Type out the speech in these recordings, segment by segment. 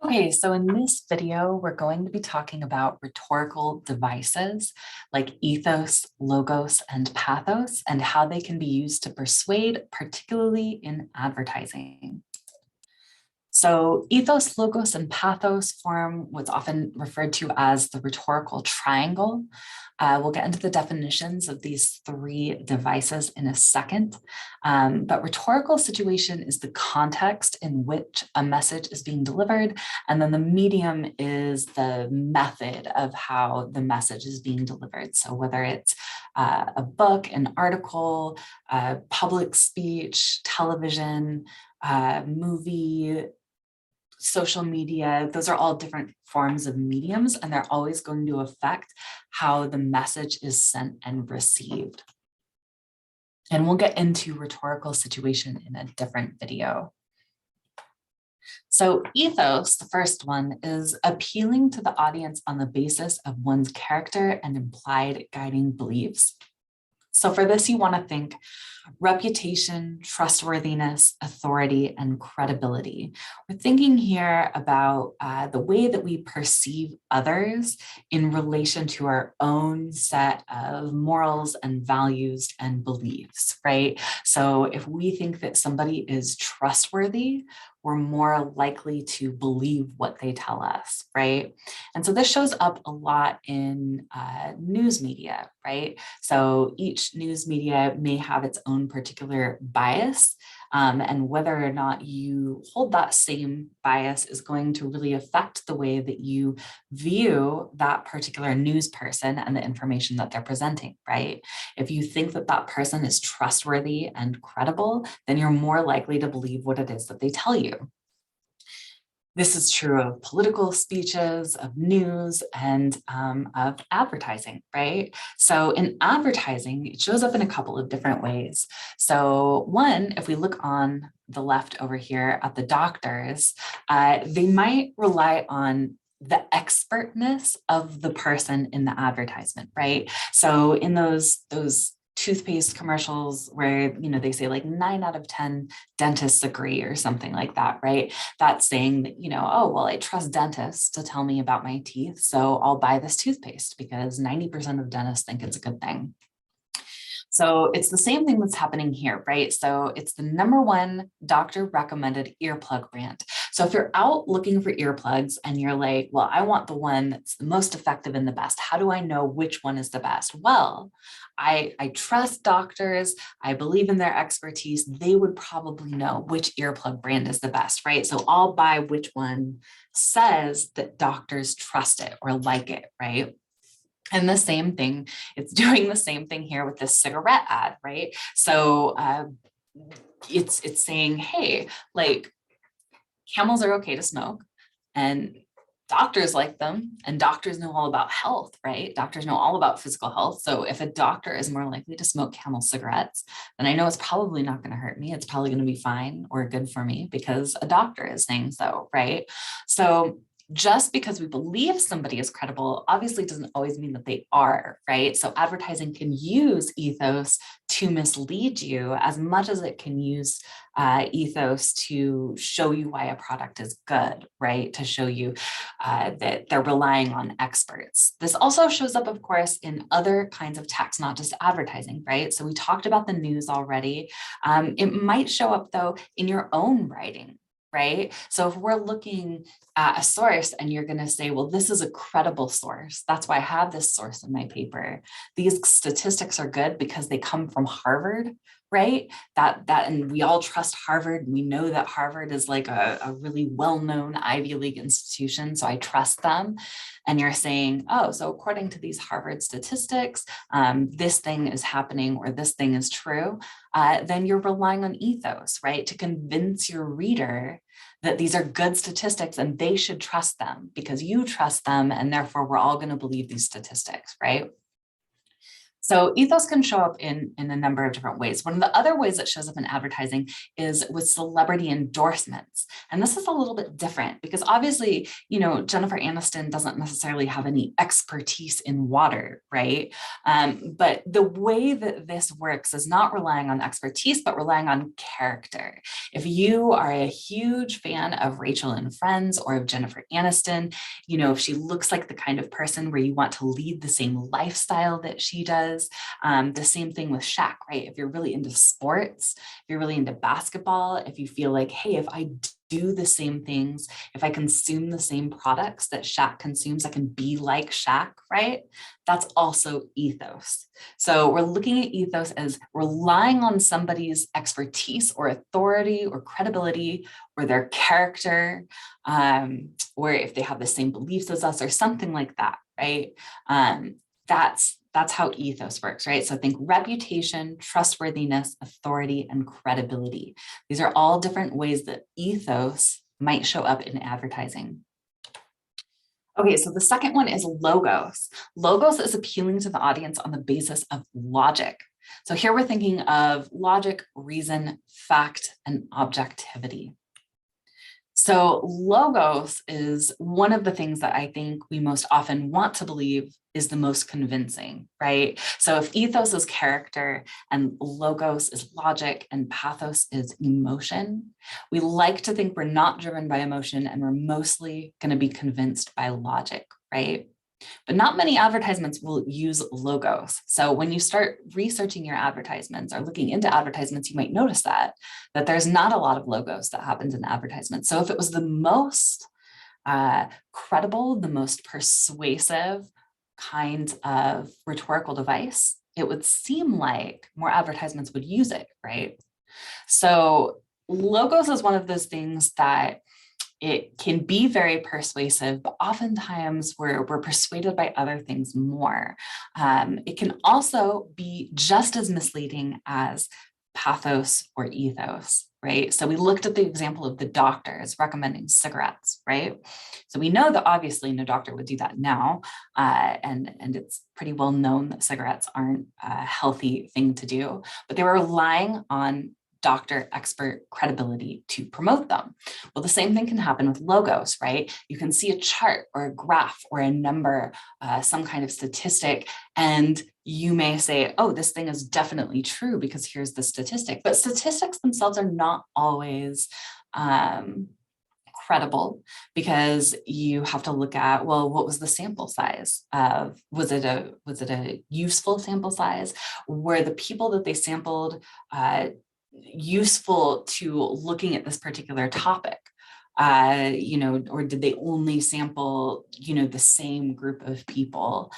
Okay, so in this video, we're going to be talking about rhetorical devices like ethos, logos, and pathos, and how they can be used to persuade, particularly in advertising. So ethos, logos, and pathos form what's often referred to as the rhetorical triangle. We'll get into the definitions of these three devices in a second, but rhetorical situation is the context in which a message is being delivered, and then the medium is the method of how the message is being delivered. So whether it's a book, an article, public speech, television, movie, social media, those are all different forms of mediums, and they're always going to affect how the message is sent and received. And we'll get into rhetorical situation in a different video. So ethos, the first one, is appealing to the audience on the basis of one's character and implied guiding beliefs. So for this, you want to think reputation, trustworthiness, authority, and credibility. We're thinking here about the way that we perceive others in relation to our own set of morals and values and beliefs, right? So if we think that somebody is trustworthy, we're more likely to believe what they tell us, right? And so this shows up a lot in news media, right? So each news media may have its own particular bias, and whether or not you hold that same bias is going to really affect the way that you view that particular news person and the information that they're presenting, right? If you think that that person is trustworthy and credible, then you're more likely to believe what it is that they tell you. This is true of political speeches, of news, and of advertising, right? So in advertising, it shows up in a couple of different ways. So one, if we look on the left over here at the doctors, they might rely on the expertness of the person in the advertisement, right? So in those toothpaste commercials where, they say like 9 out of 10 dentists agree or something like that, right? That's saying that, oh, well, I trust dentists to tell me about my teeth, so I'll buy this toothpaste because 90% of dentists think it's a good thing. So it's the same thing that's happening here, right? So it's the #1 doctor recommended earplug brand. So if you're out looking for earplugs and you're like, well, I want the one that's the most effective and the best, how do I know which one is the best? Well, I trust doctors. I believe in their expertise. They would probably know which earplug brand is the best, right? So I'll buy which one says that doctors trust it or like it, right? And the same thing, it's doing the same thing here with this cigarette ad, right? So it's saying, hey, like Camels are okay to smoke, and doctors like them, and doctors know all about health, right? Doctors know all about physical health. So if a doctor is more likely to smoke Camel cigarettes, then I know it's probably not going to hurt me. It's probably going to be fine or good for me because a doctor is saying so, right? So just because we believe somebody is credible obviously doesn't always mean that they are, right? So advertising can use ethos to mislead you as much as it can use ethos to show you why a product is good, right? To show you that they're relying on experts. This also shows up, of course, in other kinds of text, not just advertising, right? So we talked about the news already. It might show up, though, in your own writing, right? So if we're looking at a source and you're going to say, well, this is a credible source, that's why I have this source in my paper. These statistics are good because they come from Harvard, right? And we all trust Harvard. We know that Harvard is like a really well-known Ivy League institution, so I trust them. And you're saying, oh, so according to these Harvard statistics, this thing is happening or this thing is true. Then you're relying on ethos, right? To convince your reader that these are good statistics and they should trust them because you trust them, and therefore we're all going to believe these statistics, right? So ethos can show up in a number of different ways. One of the other ways it shows up in advertising is with celebrity endorsements. And this is a little bit different because obviously, Jennifer Aniston doesn't necessarily have any expertise in water, right? But the way that this works is not relying on expertise, but relying on character. If you are a huge fan of Rachel and Friends or of Jennifer Aniston, if she looks like the kind of person where you want to lead the same lifestyle that she does. The same thing with Shaq, right? If you're really into sports, if you're really into basketball, if you feel like, hey, if I do the same things, if I consume the same products that Shaq consumes, I can be like Shaq, right? That's also ethos. So we're looking at ethos as relying on somebody's expertise or authority or credibility or their character, or if they have the same beliefs as us or something like that, right? That's how ethos works, right? So think reputation, trustworthiness, authority, and credibility. These are all different ways that ethos might show up in advertising. Okay, so the second one is logos. Logos is appealing to the audience on the basis of logic. So here we're thinking of logic, reason, fact, and objectivity. So logos is one of the things that I think we most often want to believe is the most convincing, right? So if ethos is character and logos is logic and pathos is emotion, we like to think we're not driven by emotion and we're mostly going to be convinced by logic, right? But not many advertisements will use logos. So when you start researching your advertisements or looking into advertisements, you might notice that there's not a lot of logos that happens in advertisements. So if it was the most credible, the most persuasive kind of rhetorical device, it would seem like more advertisements would use it, right? So logos is one of those things that it can be very persuasive, but oftentimes we're persuaded by other things more. It can also be just as misleading as pathos or ethos, right? So we looked at the example of the doctors recommending cigarettes, right? So we know that obviously no doctor would do that now, and it's pretty well known that cigarettes aren't a healthy thing to do, but they were relying on doctor expert credibility to promote them. Well, the same thing can happen with logos, right? You can see a chart or a graph or a number, some kind of statistic, and you may say, oh, this thing is definitely true because here's the statistic. But statistics themselves are not always credible because you have to look at, well, what was the sample size of, was it a useful sample size? Were the people that they sampled useful to looking at this particular topic, or did they only sample, the same group of people?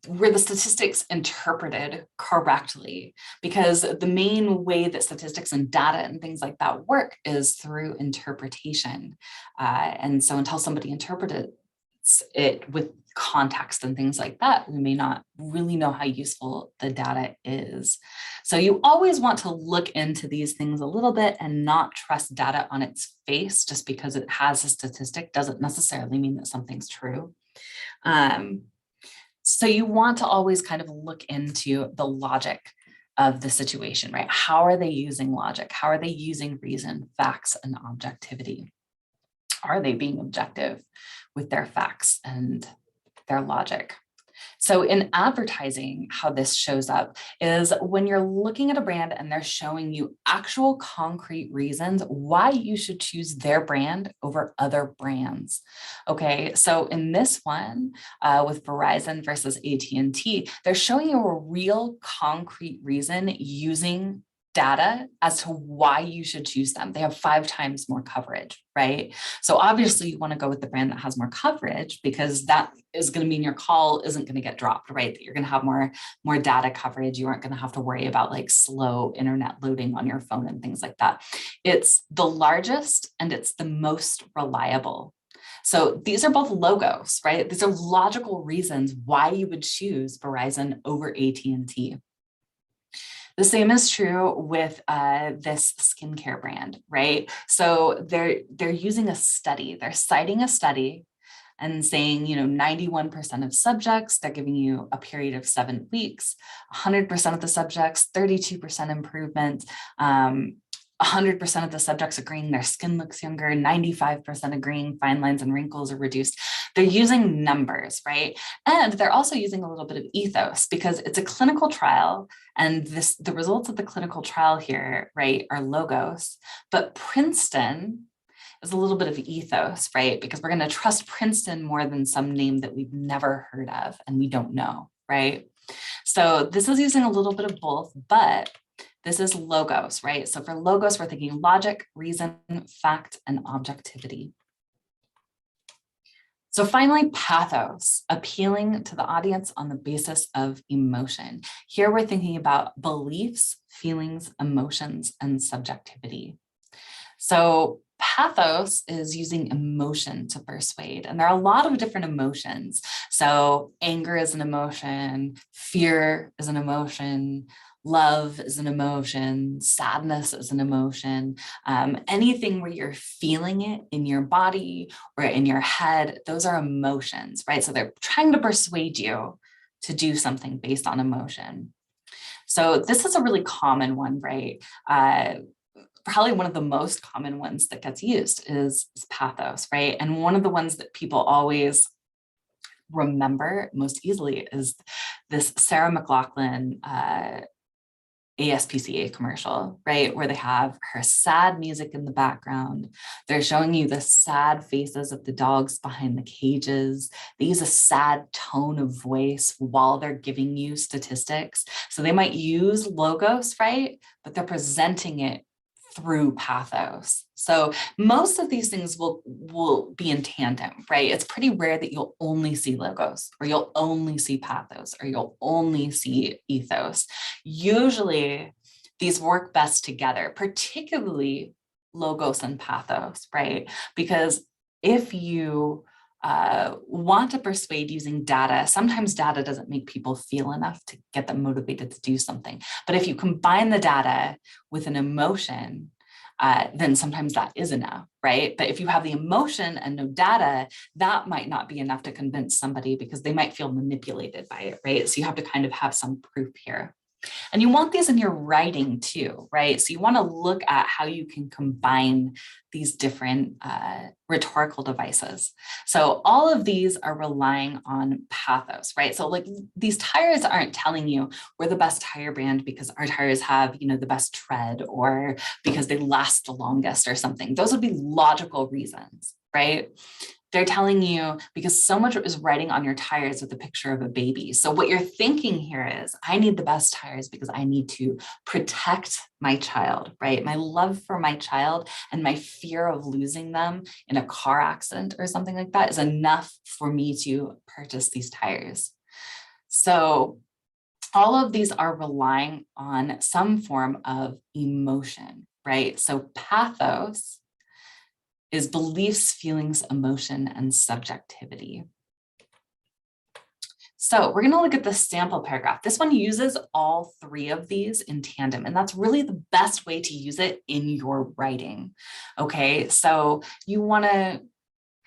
Were the statistics interpreted correctly? Because the main way that statistics and data and things like that work is through interpretation. And so until somebody interprets it with context and things like that, we may not really know how useful the data is. So you always want to look into these things a little bit and not trust data on its face. Just because it has a statistic doesn't necessarily mean that something's true. So you want to always kind of look into the logic of the situation, right? How are they using logic? How are they using reason, facts, and objectivity? Are they being objective with their facts and their logic? So in advertising, how this shows up is when you're looking at a brand and they're showing you actual concrete reasons why you should choose their brand over other brands. Okay, so in this one with Verizon versus AT&T, they're showing you a real concrete reason using data as to why you should choose them. They have 5 times more coverage, right? So obviously you want to go with the brand that has more coverage because that is going to mean your call isn't going to get dropped, right? That you're going to have more data coverage. You aren't going to have to worry about like slow internet loading on your phone and things like that. It's the largest and it's the most reliable. So these are both logos, right? These are logical reasons why you would choose Verizon over AT&T. The same is true with this skincare brand, right? So they're using a study, they're citing a study, and saying, 91% of subjects, they're giving you a period of 7 weeks, 100% of the subjects, 32% improvement, 100% of the subjects agreeing their skin looks younger, 95% agreeing fine lines and wrinkles are reduced. They're using numbers, right? And they're also using a little bit of ethos because it's a clinical trial, and the results of the clinical trial here, right, are logos, but Princeton is a little bit of ethos, right? Because we're going to trust Princeton more than some name that we've never heard of and we don't know, right? So this is using a little bit of both, but this is logos, right? So for logos, we're thinking logic, reason, fact, and objectivity. So finally, pathos, appealing to the audience on the basis of emotion. Here we're thinking about beliefs, feelings, emotions, and subjectivity. So pathos is using emotion to persuade, and there are a lot of different emotions. So anger is an emotion, fear is an emotion, love is an emotion, sadness is an emotion, anything where you're feeling it in your body or in your head, those are emotions, right? So they're trying to persuade you to do something based on emotion. So this is a really common one, right? Probably one of the most common ones that gets used is pathos, right? And one of the ones that people always remember most easily is this Sarah McLachlan ASPCA commercial, right? Where they have her sad music in the background. They're showing you the sad faces of the dogs behind the cages. They use a sad tone of voice while they're giving you statistics. So they might use logos, right? But they're presenting it through pathos. So most of these things will be in tandem, right? It's pretty rare that you'll only see logos or you'll only see pathos or you'll only see ethos. Usually these work best together, particularly logos and pathos, right? Because if you want to persuade using data, sometimes data doesn't make people feel enough to get them motivated to do something. But if you combine the data with an emotion, then sometimes that is enough, right? But if you have the emotion and no data, that might not be enough to convince somebody because they might feel manipulated by it, right? So you have to kind of have some proof here. And you want these in your writing too, right? So you want to look at how you can combine these different rhetorical devices. So all of these are relying on pathos, right? So like these tires aren't telling you we're the best tire brand because our tires have, the best tread or because they last the longest or something. Those would be logical reasons, right? They're telling you because so much is writing on your tires with a picture of a baby. So what you're thinking here is, I need the best tires because I need to protect my child, right? My love for my child and my fear of losing them in a car accident or something like that is enough for me to purchase these tires. So all of these are relying on some form of emotion, right? So pathos is beliefs, feelings, emotion, and subjectivity. So we're going to look at the sample paragraph. This one uses all three of these in tandem, and that's really the best way to use it in your writing. Okay, so you want to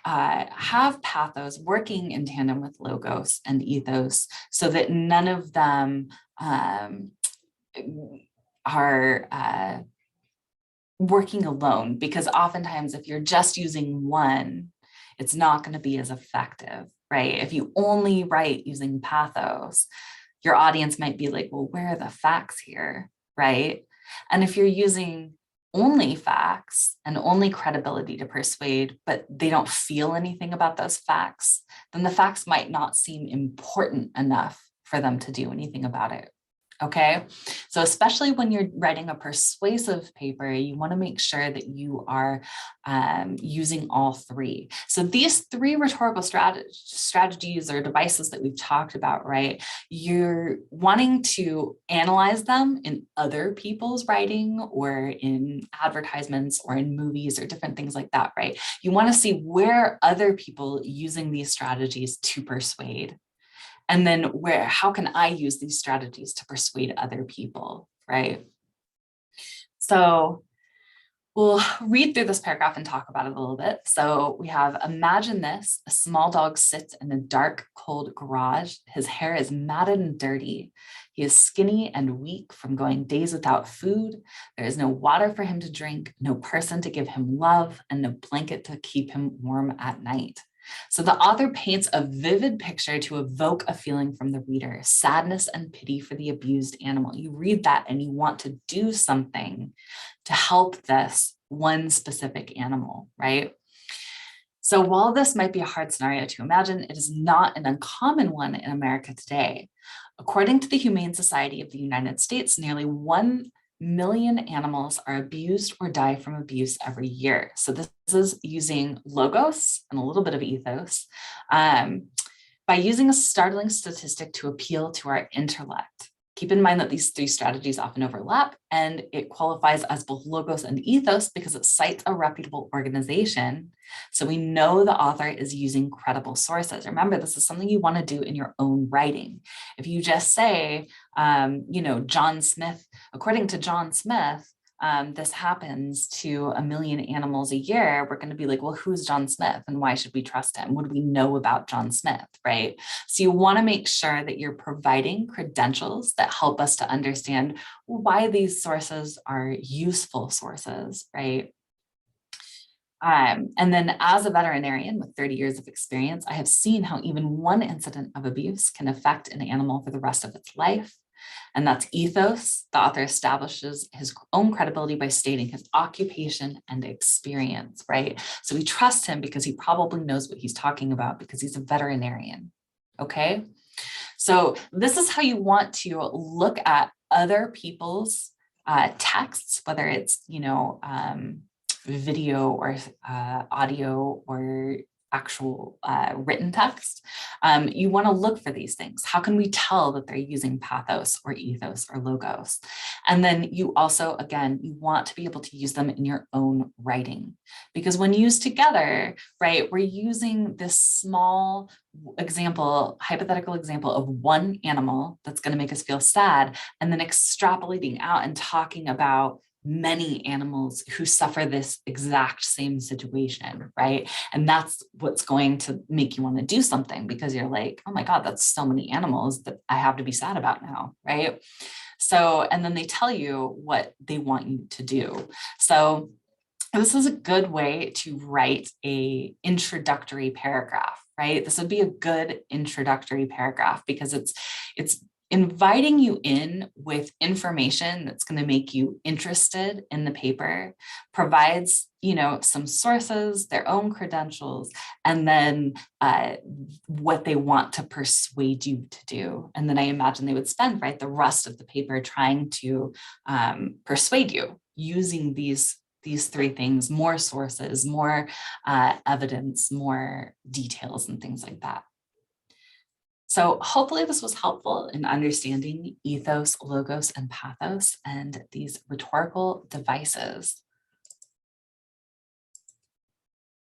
have pathos working in tandem with logos and ethos so that none of them are working alone, because oftentimes if you're just using one, it's not going to be as effective, right? If you only write using pathos, your audience might be like, well, where are the facts here, right? And if you're using only facts and only credibility to persuade, but they don't feel anything about those facts, then the facts might not seem important enough for them to do anything about it. Okay, so especially when you're writing a persuasive paper, you want to make sure that you are using all three. So these three rhetorical strategies or devices that we've talked about, right? You're wanting to analyze them in other people's writing or in advertisements or in movies or different things like that, right? You want to see where other people using these strategies to persuade. And then how can I use these strategies to persuade other people, right? So, all of these are relying on some form of emotion, right? So pathos is beliefs, feelings, emotion, and subjectivity. So we're going to look at the sample paragraph. This one uses all three of these in tandem, and that's really the best way to use it in your writing. Okay, so you want to We'll read through this paragraph and talk about it a little bit. So we have, imagine this: a small dog sits in a dark, cold garage. His hair is matted and dirty. He is skinny and weak from going days without food. There is no water for him to drink, no person to give him love, and no blanket to keep him warm at night. So the author paints a vivid picture to evoke a feeling from the reader: sadness and pity for the abused animal. You read that and you want to do something to help this one specific animal, right? So while this might be a hard scenario to imagine, it is not an uncommon one in America today. According to the Humane Society of the United States, nearly 1 million animals are abused or die from abuse every year. So this is using logos and a little bit of ethos by using a startling statistic to appeal to our intellect. Keep in mind that these three strategies often overlap, and it qualifies as both logos and ethos because it cites a reputable organization. So we know the author is using credible sources. Remember, this is something you want to do in your own writing. If you just say, John Smith, according to John Smith, this happens to 1 million animals a year, we're going to be like, well, who's John Smith and why should we trust him? What do we know about John Smith, right? So you want to make sure that you're providing credentials that help us to understand why these sources are useful sources, right? And then as a veterinarian with 30 years of experience, I have seen how even one incident of abuse can affect an animal for the rest of its life. And that's ethos. The author establishes his own credibility by stating his occupation and experience, right? So we trust him because he probably knows what he's talking about because he's a veterinarian, okay? So this is how you want to look at other people's texts, whether it's, video or audio or actual written text. You want to look for these things. How can we tell that they're using pathos or ethos or logos? And then you also, again, you want to be able to use them in your own writing, because when used together, right, we're using this small example, hypothetical example of one animal that's going to make us feel sad, and then extrapolating out and talking about many animals who suffer this exact same situation, right? And that's what's going to make you want to do something, because you're like, oh my God, that's so many animals that I have to be sad about now, right? So, and then they tell you what they want you to do. So this is a good way to write a introductory paragraph, right? This would be a good introductory paragraph because it's inviting you in with information that's going to make you interested in the paper, provides, some sources, their own credentials, and then what they want to persuade you to do. And then I imagine they would spend, right, the rest of the paper trying to persuade you using these three things: more sources, more evidence, more details, and things like that. So hopefully this was helpful in understanding ethos, logos, and pathos, and these rhetorical devices.